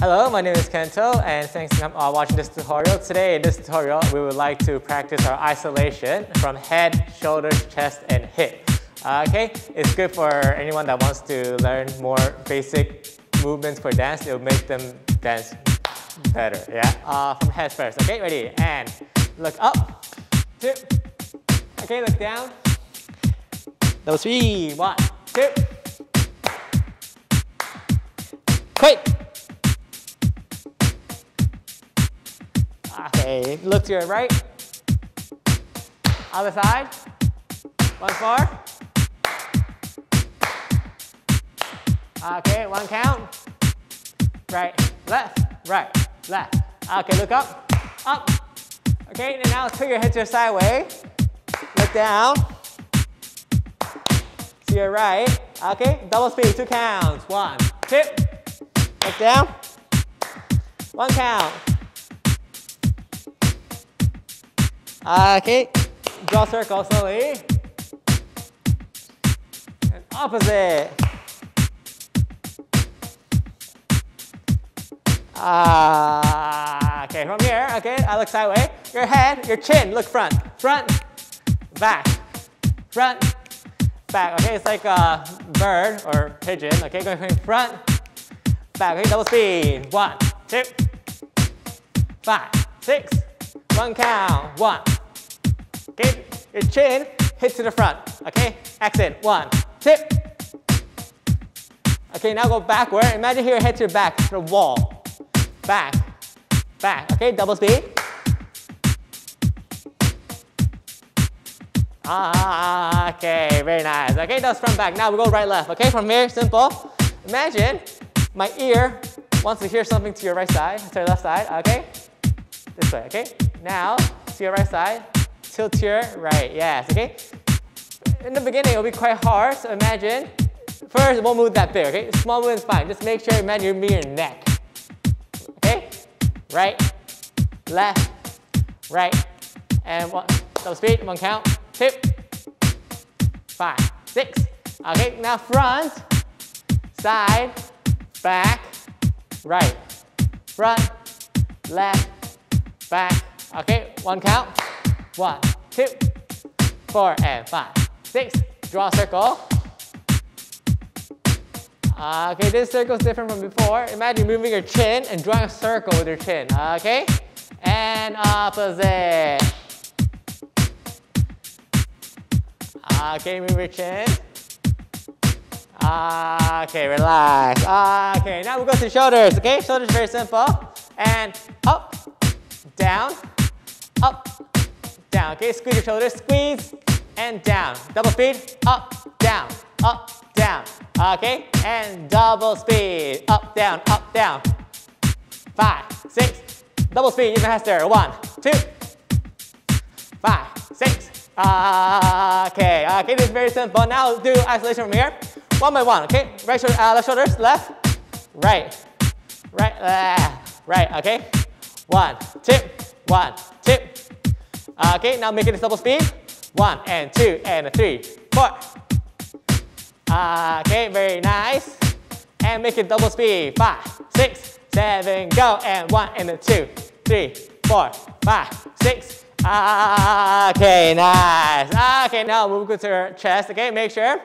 Hello, my name is Kento, and thanks for watching this tutorial. Today in this tutorial, we would like to practice our isolation from head, shoulders, chest, and hip. Okay, it's good for anyone that wants to learn more basic movements for dance. It will make them dance better. Yeah. From head first. Okay, ready? And look up, 2. Okay, look down. Double speed. 1, 2. Quick. Okay, look to your right. Other side. Once more. Okay, 1 count. Right, left, right, left. Okay, look up, up. Okay, and now turn your head to the sideways. Look down. To your right. Okay, double speed, 2 counts. 1, 2. Look down. 1 count. Okay, draw circle slowly. And opposite. Okay, from here, okay, I look sideways. Your head, your chin, look front. Front, back, front, back. Okay, it's like a bird or pigeon. Okay, going from front, back. Okay, double speed. 1, 2, 5, 6. 1 count. 1. Okay, your chin hits to the front. Okay, exit. 1, 2. Okay, now go backward. Imagine your head to your back, to the wall. Back, back. Okay, double speed. Okay, very nice. Okay, that's front, back. Now we go right, left. Okay, from here, simple. Imagine my ear wants to hear something to your right side, to your left side. Okay, this way. Okay, now to your right side, tilt to your right. Yes. Okay. In the beginning, it'll be quite hard. So imagine first, it won't move that big. Okay, small movement is fine. Just make sure imagine you're moving your neck. Okay, right, left, right, and 1. Double speed. 1 count. 2, 5, 6. Okay, now front, side, back, right, front, left, back. Okay, 1 count. 1, 2, 4, and 5, 6. Draw a circle. Okay, this circle is different from before. Imagine moving your chin and drawing a circle with your chin. Okay, and opposite. Okay, move your chin. Okay, relax. Okay, now we go to shoulders. Okay, shoulders very simple. And up, down, up, down. Okay, squeeze your shoulders, squeeze, and down. Double speed, up, down, up, down. Okay, and double speed, up, down, up, down. 5, 6, double speed, even faster. 1, 2, 5, 6. Okay, this is very simple. Now do isolation from here, 1 by 1. Okay, right shoulder, left shoulders, left, right, right, left, right. Okay, 1, 2, 1, 2. Okay, now make it a double speed. 1 and 2 and 3, 4. Okay, very nice. And make it double speed. 5, 6, 7, go. And 1 and 2, 3, 4, 5, 6. Okay, nice. Okay, now move to your chest. Okay, make sure.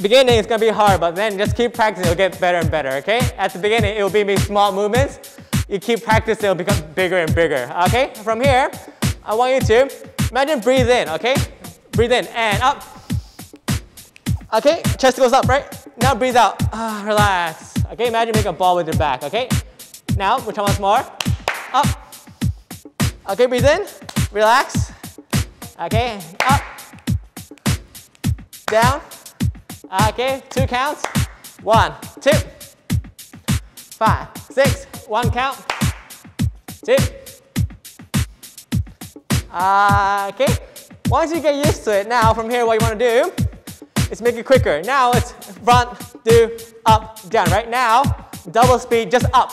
Beginning is gonna be hard, but then just keep practicing. It'll get better and better. Okay, at the beginning it will be small movements. You keep practicing, it'll become bigger and bigger. Okay, from here, I want you to imagine breathe in. Okay, breathe in and up. Okay, chest goes up, right? Now breathe out. Relax. Okay, imagine make a ball with your back. Okay, now we'll try once more. Up. Okay, breathe in. Relax. Okay, up. Down. Okay, 2 counts. 1, 2, 5, 6. 1 count. 2. Okay, once you get used to it, now from here, what you want to do is make it quicker. Now it's front, do, up, down. Right now, double speed, just up.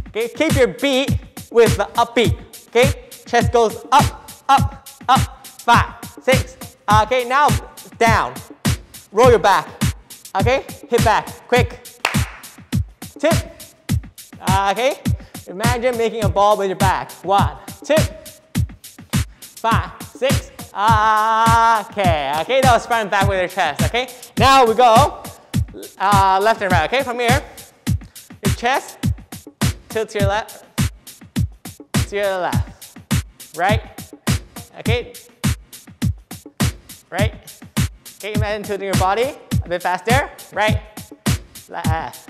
Okay, keep your beat with the upbeat. Okay, chest goes up, up, up. 5, 6. Okay, now down. Roll your back. Okay, hit back, quick. 2. Okay. Imagine making a ball with your back. 1, 2, 5, 6. Okay. Okay. That was front and back with your chest. Okay. Now we go left and right. Okay. From here, your chest tilt to your left, to your left, right. Okay. Right. Okay. Imagine tilting your body a bit faster. Right. Left.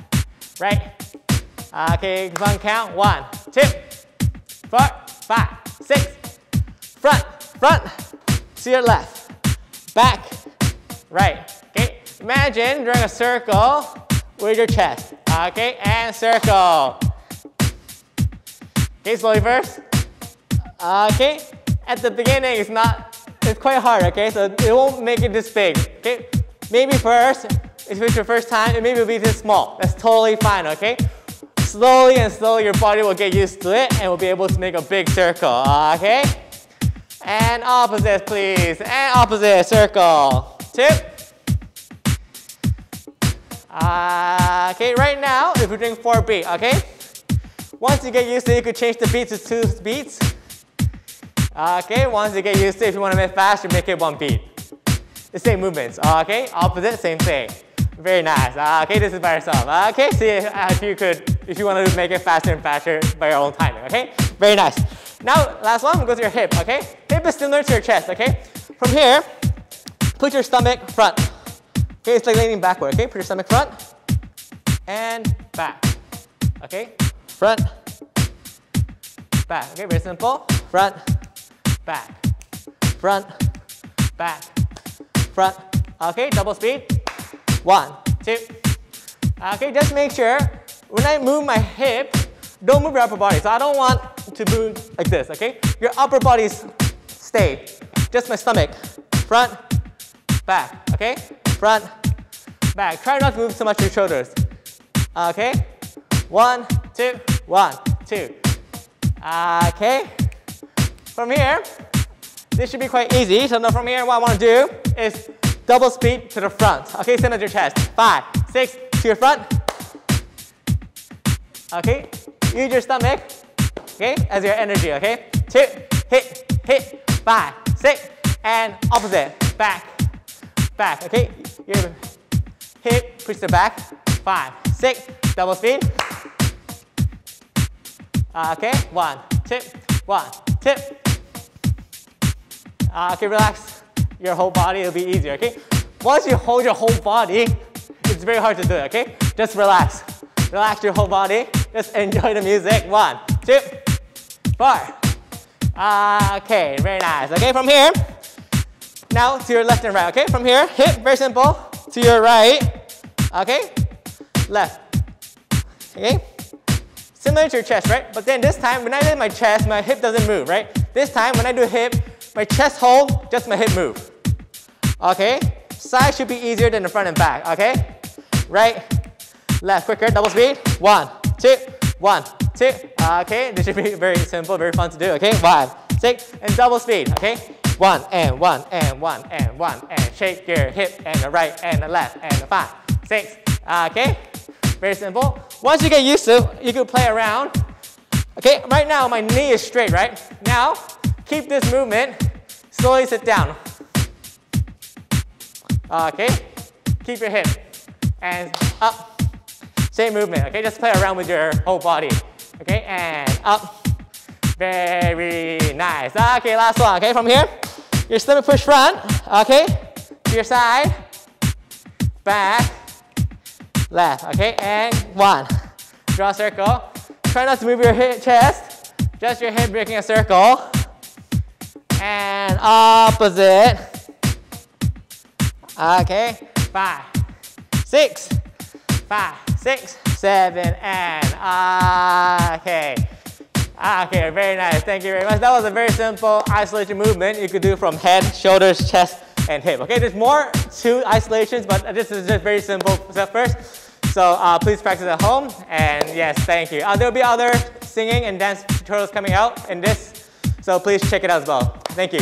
Right. Okay, one count. 1, 2, 4, 5, 6. Front, to your left. Back, right. Okay, imagine drawing a circle with your chest. Okay, and circle. Okay, slowly first. Okay, at the beginning it's quite hard. Okay, so it won't make it this big. Okay, maybe first, if it's your first time, it maybe will be this small. That's totally fine. Okay. Slowly and slowly your body will get used to it and will be able to make a big circle, okay? And opposite, please. And opposite, circle. 2. Okay, right now, if we're doing 4 beat, okay? Once you get used to it, you could change the beat to 2 beats. Okay, once you get used to it, if you want to make it faster, make it 1 beat. The same movements, okay? Opposite, same thing. Very nice. Okay, this is by yourself. Okay, see if you want to make it faster and faster by your own timing. Okay, very nice. Now, last one, go to your hip. Okay, hip is similar to your chest. Okay, from here, put your stomach front. Okay, it's like leaning backward. Okay, put your stomach front and back. Okay, front, back. Okay, very simple. Front, back, front, back, front. Okay, double speed. 1, 2. Okay, just make sure when I move my hip, don't move your upper body. So I don't want to move like this, okay? Your upper body stay. Just my stomach. Front, back, okay? Front, back. Try not to move so much your shoulders. Okay? 1, 2, 1, 2. Okay? From here, this should be quite easy. So now from here, what I want to do is double speed to the front. Okay, same as your chest. 5, 6, to your front. Okay, use your stomach, okay, as your energy, okay? 2, hit, 5, 6, and opposite, back, okay? Your hip, push the back, 5, 6, double speed. Okay, 1, 2, 1, 2. Okay, relax your whole body, it'll be easier, okay? Once you hold your whole body, it's very hard to do it, okay? Just relax. Relax your whole body. Just enjoy the music. 1, 2, 4. Okay, very nice. Okay, from here, now to your left and right, okay? From here, hip, very simple. To your right, okay? Left, okay? Similar to your chest, right? But then this time, when I do my chest, my hip doesn't move, right? This time, when I do hip, my chest hold, just my hip move. Okay? Side should be easier than the front and back, okay? Right, left, quicker, double speed. 1, 2, 1, 2. Okay, this should be very simple, very fun to do, okay? 5, 6, and double speed, okay? 1, and 1, and 1, and 1, and shake your hip, and the right, and the left, and the 5, 6. Okay? Very simple. Once you get used to it, you can play around. Okay, right now my knee is straight, right? Now, keep this movement. Slowly sit down. Okay, keep your hip and up. Same movement, okay? Just play around with your whole body. Okay, and up. Very nice. Okay, last one, okay? From here, your stomach push front, okay? To your side, back, left, okay? And 1. Draw a circle. Try not to move your hip, chest. Just your hip breaking a circle. And opposite. Okay, 5, 6, 5, 6, 7, and okay. Okay, very nice. Thank you very much. That was a very simple isolation movement you could do from head, shoulders, chest, and hip. Okay, there's more to isolations, but this is just very simple step first. So please practice at home. And yes, thank you. There'll be other singing and dance tutorials coming out in this. So please check it out as well. Thank you.